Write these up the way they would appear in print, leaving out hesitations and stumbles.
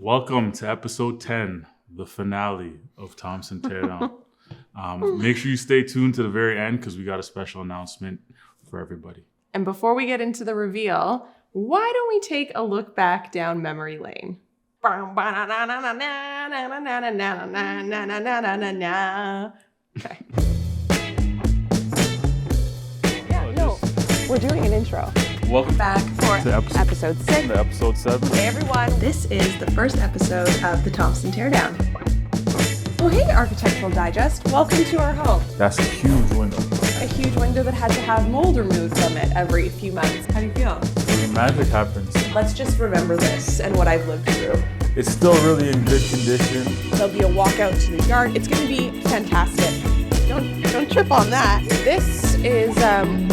Welcome to episode 10, the finale of Thompson Teardown. Make sure you stay tuned to the very end because we got a special announcement for everybody. And before we get into the reveal, why don't we take a look back down memory lane? Okay. Yeah, no, we're doing an intro. Welcome Back for to episode 6. To episode 7. Hey everyone, this is the first episode of the Thompson Teardown. Oh hey Architectural Digest, welcome to our home. That's a huge window. A huge window that had to have mold removed from it every few months. How do you feel? The magic happens. Let's just remember this and what I've lived through. It's still really in good condition. There'll be a walkout to the yard. It's going to be fantastic. Don't trip on that. This is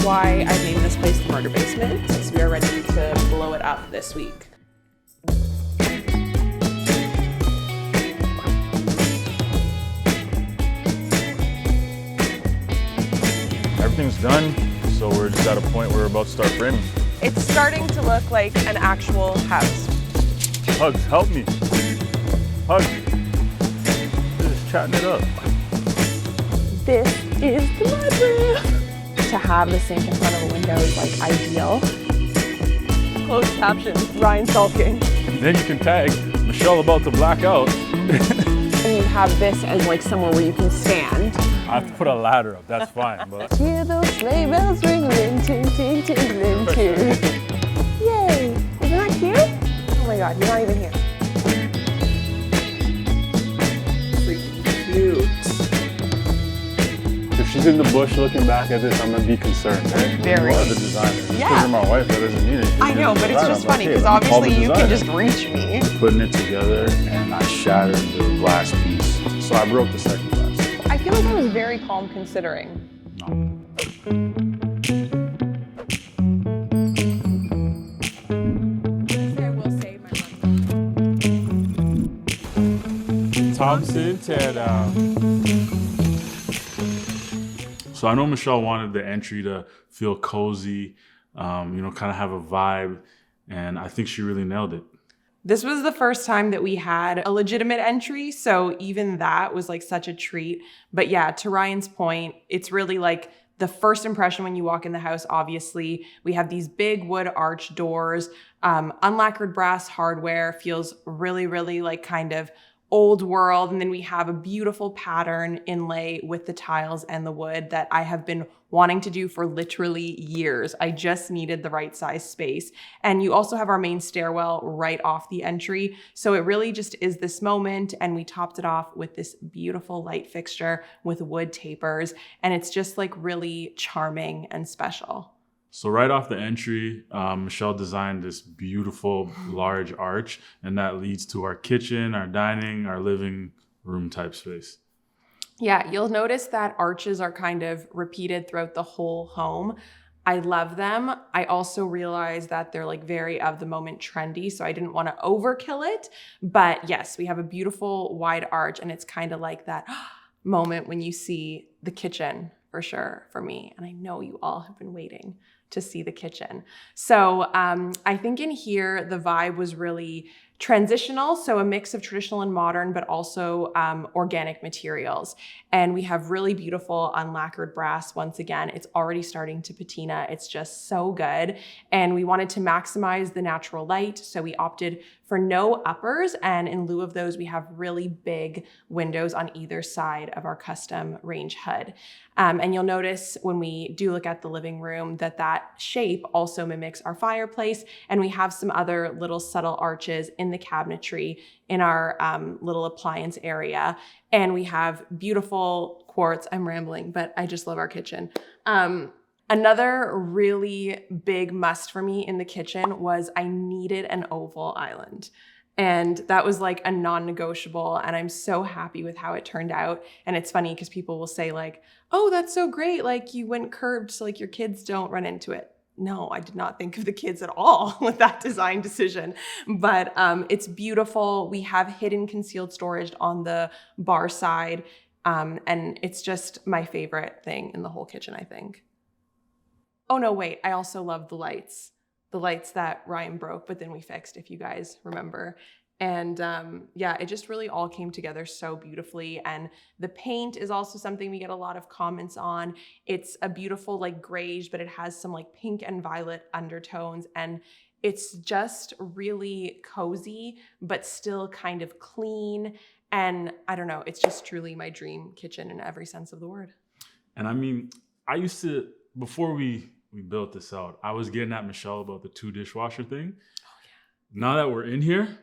why I named this place the Murder Basement, since we are ready to blow it up this week. Everything's done, so we're just at a point where we're about to start framing. It's starting to look like an actual house. Hugs, help me. Hugs. We're just chatting it up. This is the library. To have the sink in front of a window is like ideal. Closed captions, Ryan sulking. Then you can tag Michelle about to black out. And you have this as like somewhere where you can stand. I have to put a ladder up, that's fine, but. Hear those sleigh bells ringling, ting, ting, tingling too. Yay! Isn't that cute? Oh my god, you're not even here. Freaking cute. If she's in the bush looking back at this, I'm gonna be concerned, right? Very. You are the designer. Just Yeah. because you're my wife, that doesn't mean anything. I know, but it's just funny because obviously you can just reach me. Putting it together, and I shattered the glass piece. So I broke the second glass. I feel like I was very calm considering. No. I will say my Thompson Teardown. So I know Michelle wanted the entry to feel cozy, kind of have a vibe, and I think she really nailed it. This was the first time that we had a legitimate entry, so even that was like such a treat. But yeah, to Ryan's point, it's really like the first impression when you walk in the house. Obviously, we have these big wood arch doors, unlacquered brass hardware, feels really, really like kind of old world. And then we have a beautiful pattern inlay with the tiles and the wood that I have been wanting to do for literally years. I just needed the right size space. And you also have our main stairwell right off the entry. So it really just is this moment. And we topped it off with this beautiful light fixture with wood tapers. And it's just like really charming and special. So right off the entry, Michelle designed this beautiful large arch, and that leads to our kitchen, our dining, our living room type space. Yeah, you'll notice that arches are kind of repeated throughout the whole home. I love them. I also realize that they're like very of the moment trendy, so I didn't want to overkill it. But yes, we have a beautiful wide arch, and it's kind of like that moment when you see the kitchen for sure for me. And I know you all have been waiting to see the kitchen. So I think in here, the vibe was really transitional. So a mix of traditional and modern, but also organic materials. And we have really beautiful unlacquered brass. Once again, it's already starting to patina. It's just so good. And we wanted to maximize the natural light. So we opted for no uppers. And in lieu of those, we have really big windows on either side of our custom range hood. And you'll notice when we do look at the living room that shape also mimics our fireplace. And we have some other little subtle arches in the cabinetry in our little appliance area. And we have beautiful quartz. I'm rambling, but I just love our kitchen. Another really big must for me in the kitchen was I needed an oval island. And that was like a non-negotiable, and I'm so happy with how it turned out. And it's funny because people will say like, oh, that's so great. Like you went curved so like your kids don't run into it. No, I did not think of the kids at all with that design decision, but it's beautiful. We have hidden concealed storage on the bar side, and it's just my favorite thing in the whole kitchen, I think. Oh no, wait, I also love the lights that Ryan broke, but then we fixed, if you guys remember. And yeah, it just really all came together so beautifully. And the paint is also something we get a lot of comments on. It's a beautiful like grayish, but it has some like pink and violet undertones. And it's just really cozy, but still kind of clean. And I don't know, it's just truly my dream kitchen in every sense of the word. And I mean, I used to, before we built this out, I was getting at Michelle about the 2 dishwasher thing. Oh, yeah. Now that we're in here,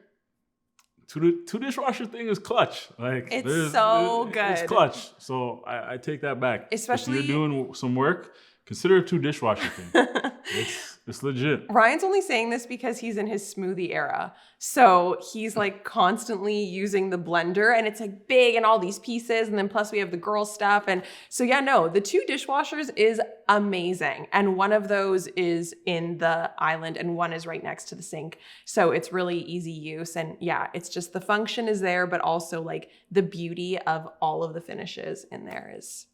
two dishwasher thing is clutch. Like it's so good. It's clutch. So I take that back. Especially if you're doing some work, consider a 2 dishwasher thing. It's legit. Ryan's only saying this because he's in his smoothie era. So he's like constantly using the blender and it's like big and all these pieces. And then plus we have the girl stuff. And so yeah, no, the 2 dishwashers is amazing. And one of those is in the island and one is right next to the sink. So it's really easy use. And yeah, it's just the function is there, but also like the beauty of all of the finishes in there is.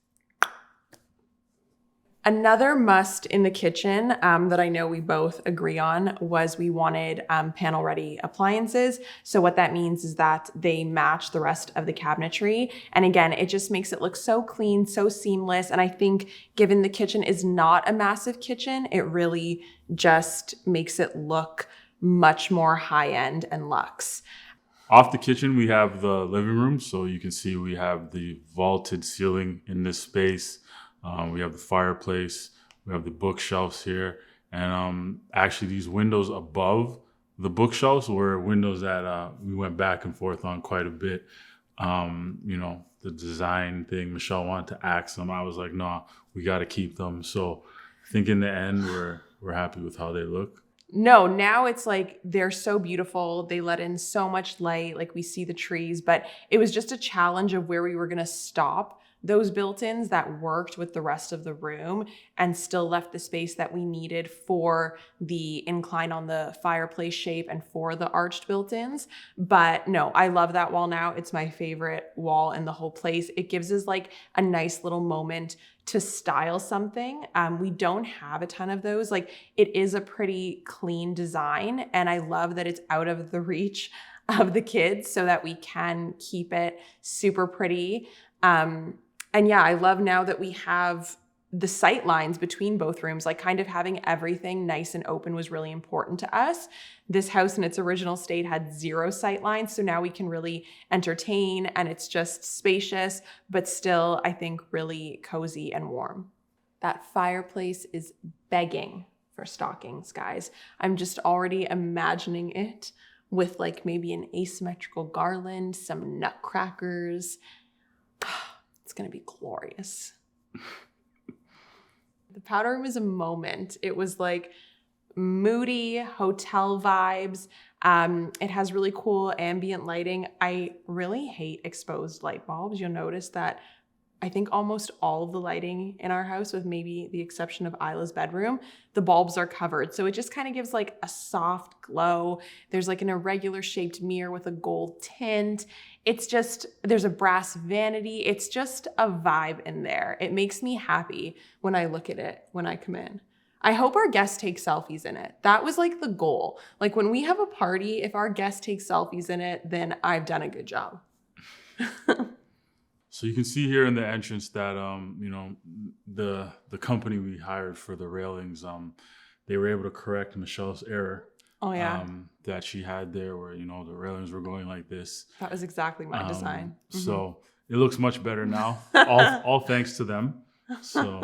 Another must in the kitchen that I know we both agree on was we wanted panel ready appliances. So what that means is that they match the rest of the cabinetry. And again, it just makes it look so clean, so seamless. And I think given the kitchen is not a massive kitchen, it really just makes it look much more high end and luxe. Off the kitchen, we have the living room. So you can see we have the vaulted ceiling in this space. We have the fireplace, we have the bookshelves here, and actually these windows above the bookshelves were windows that we went back and forth on quite a bit. You know, the design thing, Michelle wanted to axe them. I was like, no, we got to keep them. So I think in the end, we're happy with how they look. No, now it's like they're so beautiful. They let in so much light, like we see the trees, but it was just a challenge of where we were going to stop those built-ins that worked with the rest of the room and still left the space that we needed for the incline on the fireplace shape and for the arched built-ins. But no, I love that wall now. It's my favorite wall in the whole place. It gives us like a nice little moment to style something. We don't have a ton of those. Like it is a pretty clean design and I love that it's out of the reach of the kids so that we can keep it super pretty. And yeah, I love now that we have the sight lines between both rooms, like kind of having everything nice and open was really important to us. This house in its original state had 0 sight lines. So now we can really entertain and it's just spacious, but still, I think really cozy and warm. That fireplace is begging for stockings, guys. I'm just already imagining it with like maybe an asymmetrical garland, some nutcrackers. It's gonna be glorious. The powder room is a moment. It was like moody hotel vibes. It has really cool ambient lighting. I really hate exposed light bulbs. You'll notice that I think almost all of the lighting in our house, with maybe the exception of Isla's bedroom, the bulbs are covered. So it just kind of gives like a soft glow. There's like an irregular shaped mirror with a gold tint. It's just, there's a brass vanity. It's just a vibe in there. It makes me happy when I look at it, when I come in. I hope our guests take selfies in it. That was like the goal. Like when we have a party, if our guests take selfies in it, then I've done a good job. So you can see here in the entrance that you know, the company we hired for the railings, they were able to correct Michelle's error. Oh yeah. That she had there, where you know the railings were going like this. That was exactly my design. Mm-hmm. So it looks much better now. all thanks to them. So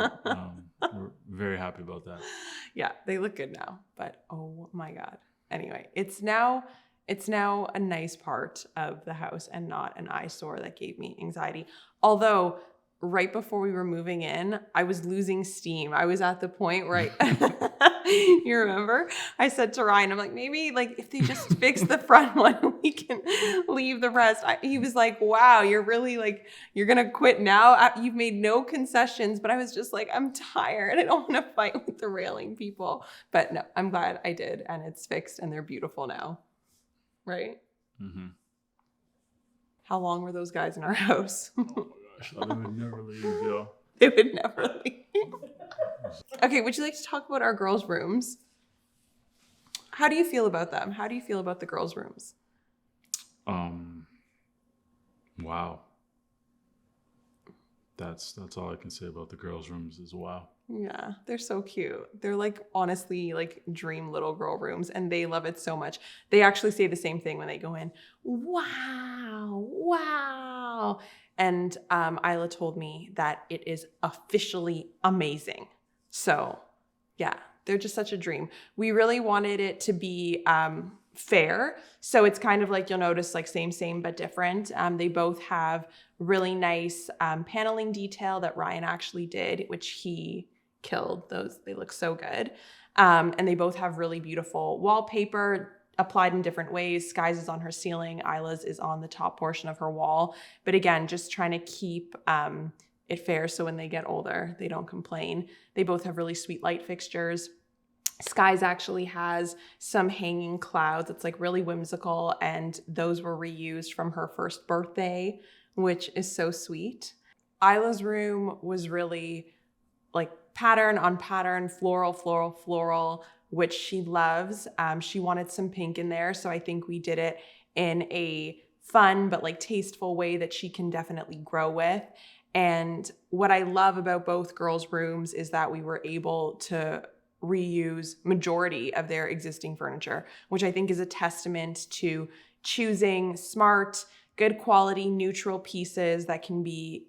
we're very happy about that. Yeah, they look good now. But oh my God. Anyway, it's now a nice part of the house and not an eyesore that gave me anxiety. Although right before we were moving in, I was losing steam. I was at the point where you remember? I said to Ryan, I'm like, maybe like if they just fix the front one, we can leave the rest. He was like, wow, you're really like, you're going to quit now? You've made no concessions. But I was just like, I'm tired. I don't want to fight with the railing people. But no, I'm glad I did. And it's fixed and they're beautiful now. Right? Mm-hmm. How long were those guys in our house? Oh my gosh, they would never leave, yo. They would never leave. Okay, would you like to talk about our girls' rooms? How do you feel about them? How do you feel about the girls' rooms? Wow. That's all I can say about the girls' rooms is wow. Yeah, they're so cute. They're like honestly like dream little girl rooms and they love it so much. They actually say the same thing when they go in. Wow, wow. And Isla told me that it is officially amazing. So yeah, they're just such a dream. We really wanted it to be fair. So it's kind of like you'll notice like same, but different. They both have really nice paneling detail that Ryan actually did, which he killed. Those, they look so good. And they both have really beautiful wallpaper applied in different ways. Sky's is on her ceiling. Isla's is on the top portion of her wall. But again, just trying to keep it fair so when they get older, they don't complain. They both have really sweet light fixtures. Sky's actually has some hanging clouds. It's like really whimsical. And those were reused from her first birthday, which is so sweet. Isla's room was really like pattern on pattern, floral, which she loves. She wanted some pink in there. So I think we did it in a fun, but like tasteful way that she can definitely grow with. And what I love about both girls' rooms is that we were able to reuse majority of their existing furniture, which I think is a testament to choosing smart, good quality, neutral pieces that can be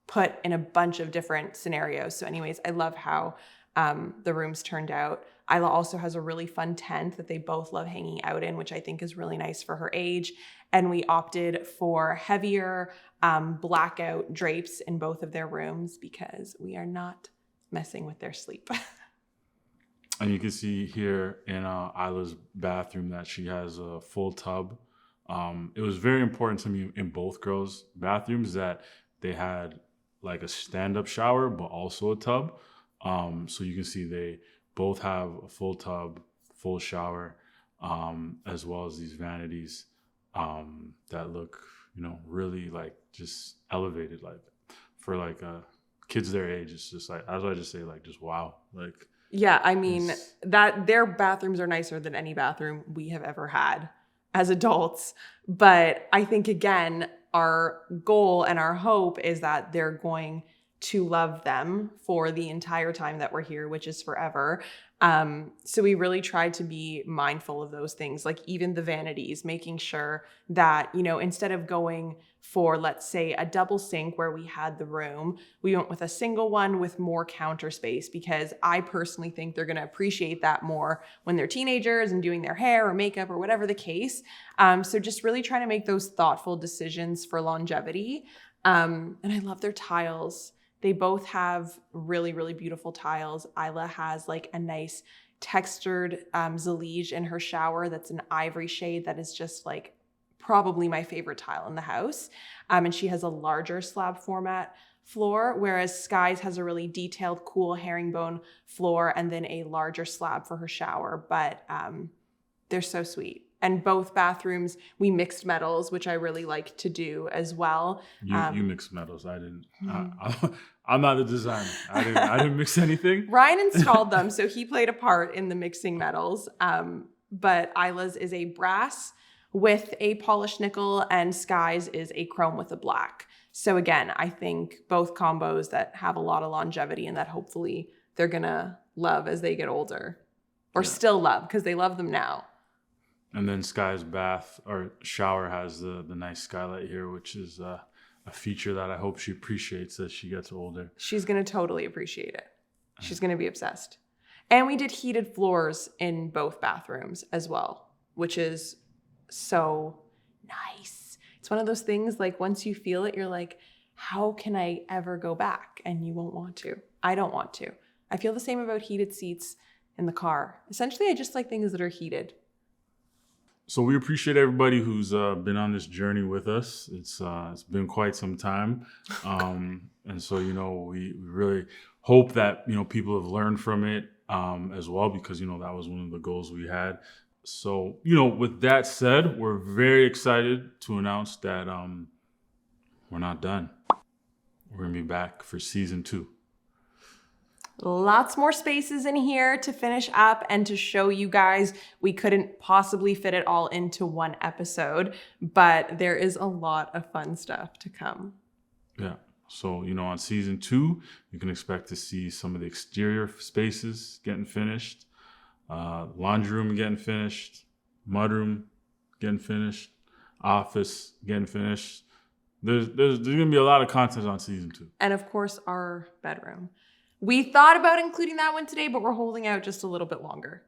put in a bunch of different scenarios. So anyways, I love how the rooms turned out. Isla also has a really fun tent that they both love hanging out in, which I think is really nice for her age. And we opted for heavier blackout drapes in both of their rooms because we are not messing with their sleep. And you can see here in Isla's bathroom that she has a full tub. It was very important to me in both girls' bathrooms that they had like a stand-up shower, but also a tub. So you can see they both have a full tub, full shower, as well as these vanities that look, really like just elevated. Like for like kids their age, it's just like, as I just say, like just wow, like. Yeah, I mean, that their bathrooms are nicer than any bathroom we have ever had as adults. But I think, again, our goal and our hope is that they're going to love them for the entire time that we're here, which is forever. So we really tried to be mindful of those things, like even the vanities, making sure that, instead of going for, let's say, a double sink where we had the room, we went with a single one with more counter space, because I personally think they're going to appreciate that more when they're teenagers and doing their hair or makeup or whatever the case. So just really trying to make those thoughtful decisions for longevity. And I love their tiles. They both have really, really beautiful tiles. Isla has like a nice textured zellige in her shower that's an ivory shade that is just like probably my favorite tile in the house. And she has a larger slab format floor, whereas Sky's has a really detailed, cool herringbone floor and then a larger slab for her shower. But they're so sweet. And both bathrooms, we mixed metals, which I really like to do as well. You mixed metals. I didn't. I'm not a designer. I didn't mix anything. Ryan installed them, so he played a part in the mixing metals. But Isla's is a brass with a polished nickel, and Sky's is a chrome with a black. So again, I think both combos that have a lot of longevity and that hopefully they're gonna love as they get older, or still love because they love them now. And then Sky's bath or shower has the nice skylight here, which is a feature that I hope she appreciates as she gets older. She's going to totally appreciate it. She's going to be obsessed. And we did heated floors in both bathrooms as well, which is so nice. It's one of those things, like once you feel it, you're like, how can I ever go back? And you won't want to. I don't want to. I feel the same about heated seats in the car. Essentially, I just like things that are heated. So we appreciate everybody who's been on this journey with us. It's been quite some time. And so, we really hope that, people have learned from it as well, because, that was one of the goals we had. So, with that said, we're very excited to announce that we're not done. We're going to be back for season 2. Lots more spaces in here to finish up and to show you guys. We couldn't possibly fit it all into one episode, but there is a lot of fun stuff to come. Yeah. So, on season 2, you can expect to see some of the exterior spaces getting finished, laundry room getting finished, mudroom getting finished, office getting finished. There's going to be a lot of content on season 2. And of course, our bedroom. We thought about including that one today, but we're holding out just a little bit longer.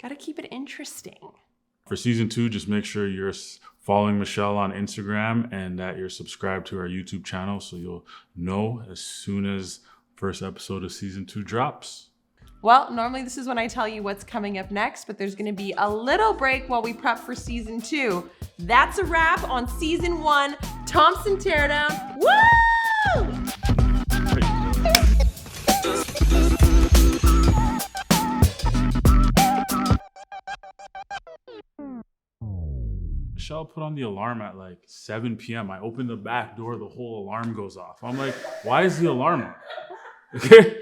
Got to keep it interesting. For season 2, just make sure you're following Michelle on Instagram and that you're subscribed to our YouTube channel so you'll know as soon as first episode of season 2 drops. Well, normally this is when I tell you what's coming up next, but there's going to be a little break while we prep for season 2. That's a wrap on season 1, Thompson Teardown. Woo! Michelle put on the alarm at like 7 p.m. I open the back door, the whole alarm goes off. I'm like, why is the alarm on? Okay,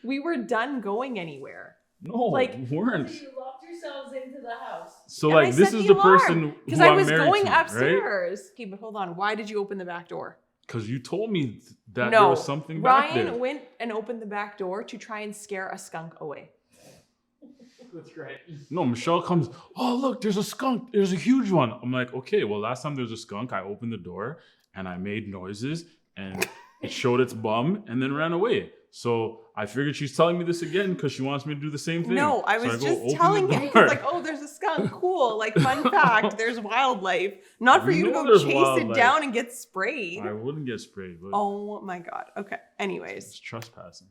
We were done going anywhere. No, we weren't. You locked yourselves into the house. So like, this is the person because who I I'm was married going to, upstairs. right? Okay, but hold on. Why did you open the back door? Because you told me that No, there was something back Ryan there. went and opened the back door to try and scare a skunk away. That's great. No, Michelle comes, oh, look, there's a skunk. There's a huge one. I'm like, okay, well, last time there was a skunk, I opened the door and I made noises and it showed its bum and then ran away. So I figured she's telling me this again because she wants me to do the same thing. No, I So was go, just "Open telling the him, door." because like, oh, there's a skunk. Cool. Like, fun fact, there's wildlife. Not for We you to know go there's chase it wildlife. down and get sprayed. I wouldn't get sprayed, but Oh my God. Okay. it's Anyways, trespassing.